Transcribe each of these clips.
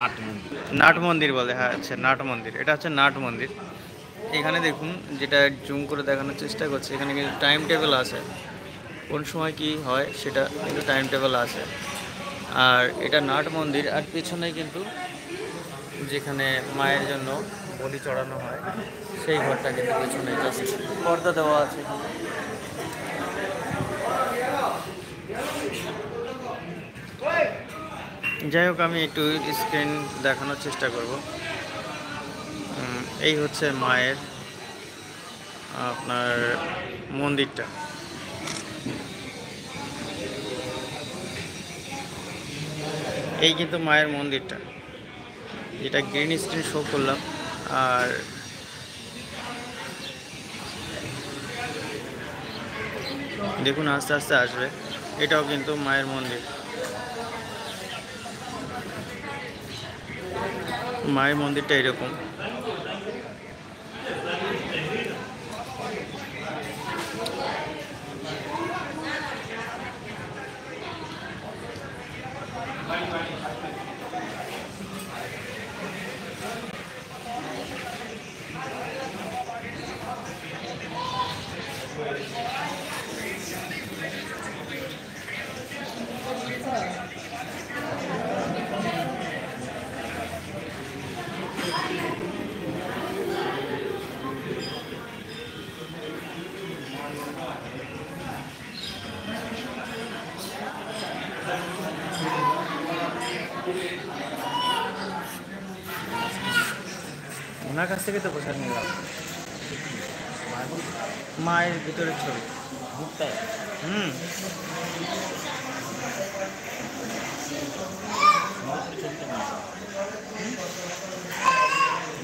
Nut মন্দির। Nut মন্দির বলে, হ্যাঁ আচ্ছা নাট মন্দির, এটা হচ্ছে নাট মন্দির। এখানে দেখুন, যেটা জুম করে দেখানোর চেষ্টা করছি, এখানে কিন্তু টাইম টেবিল আছে, কোন সময় কি হয় সেটা কিন্তু টাইম টেবিল আছে। আর এটা নাট মন্দির, আর পিছনে কিন্তু যেখানে মায়ের জন্য বলি চড়ানো হয় সেই ঘরটা কিন্তু পেছনে জাস্ট পর্দা দেওয়া আছে। যাই হোক, আমি একটু স্ক্রিন দেখানোর চেষ্টা করব। এই হচ্ছে মায়ের আপনার মন্দিরটা। এই কিন্তু মায়ের মন্দিরটা, যেটা গ্রিন স্ক্রিন শো করলাম। আর দেখুন আস্তে আস্তে আসবে, এটাও কিন্তু মায়ের মন্দির। মায়ের মন্দিরটা এরকম। ওনার কাছ থেকে তো প্রসাদ নিলাম, মায়ের ভিতরের ছবি। হুম,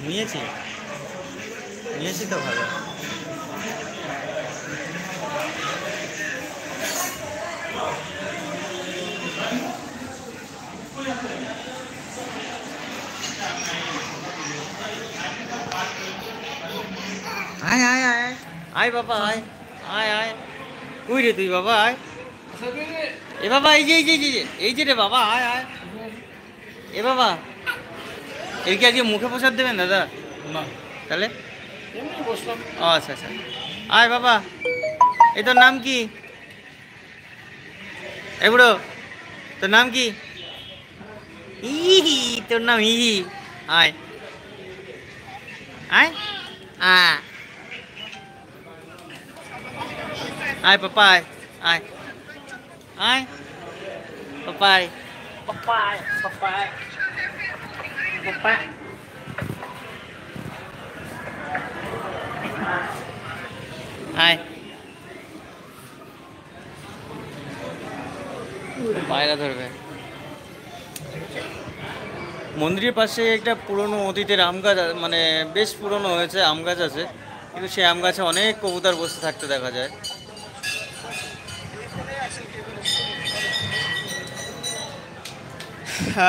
নিয়েছি নিয়েছি তো ভালো। আয় আয় আয় আয় বাবা, আয় আয় আয়। কই রে তুই বাবা, আয় এ বাবা, এই যে এই যে এই যে এই যে রে বাবা, আয় আয় এ বাবা। এই কি আজকে মুখে প্রসাদ দেবেন দাদা? না, তাহলে এমনি বসলাম। ও আচ্ছা আচ্ছা, আয় বাবা। এই তোর নাম কি? এ বুড়ো, তোর নাম কি? ইহি, তোর নাম ইহি। আয় আয় আয় আয় পাপা, আয় আয় আয় পাপা, আয় Papai, papai, papai. আয়। পায়রা ধরবে। মন্দিরের পাশে একটা পুরনো অতীতের আম গাছ মানে বেশ পুরনো হয়েছে, আম গাছ আছে, কিন্তু সেই আম গাছে অনেক কবুতর বসে থাকতে দেখা যায়।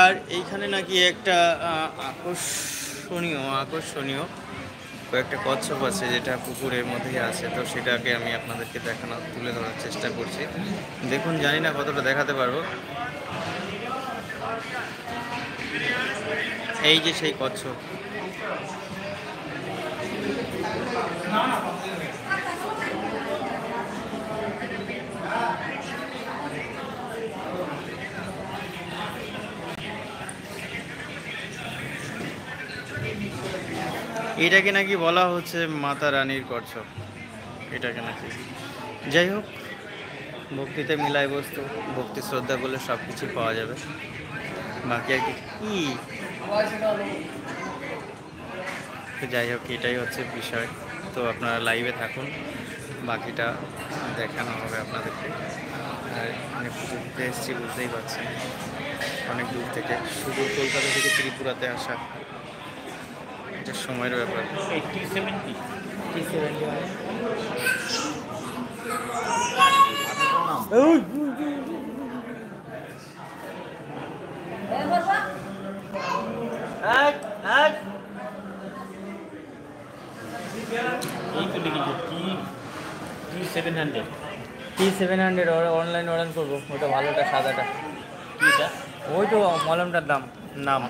আর এইখানে নাকি একটা আকর্ষণীয় কয়েকটা কচ্ছপ আছে, যেটা পুকুরের মধ্যেই আছে, তো সেটাকে আমি আপনাদেরকে তুলে ধরার চেষ্টা করছি। দেখুন, জানি না কতটা দেখাতে পারবো। এই যে সেই কচ্ছপ, এটাকে নাকি বলা হচ্ছে মাতা রানীর কচ্ছপ, এটাকে নাকি। যাই হোক, ভক্তিতে মিলাই বস্তু, ভক্তি শ্রদ্ধা করলে সব কিছুই পাওয়া যাবে। বাকি আর কি তো যাই হোক, এটাই হচ্ছে বিষয়। তো আপনারা লাইভে থাকুন, বাকিটা দেখানো হবে আপনাদেরকে। আর অনেক পুজো দিতে এসেছি, বুঝতেই পারছেন, অনেক দূর থেকে, সুদূর কলকাতা থেকে ত্রিপুরাতে আসা, এটা সময়ের ব্যাপার। 80-70 এই তো লিখেছে T700 T700 অনলাইন অর্ডার করবো, ওটা ভালোটা, সাদাটা। কি এটা? ওই তো মলমটার দাম। নাম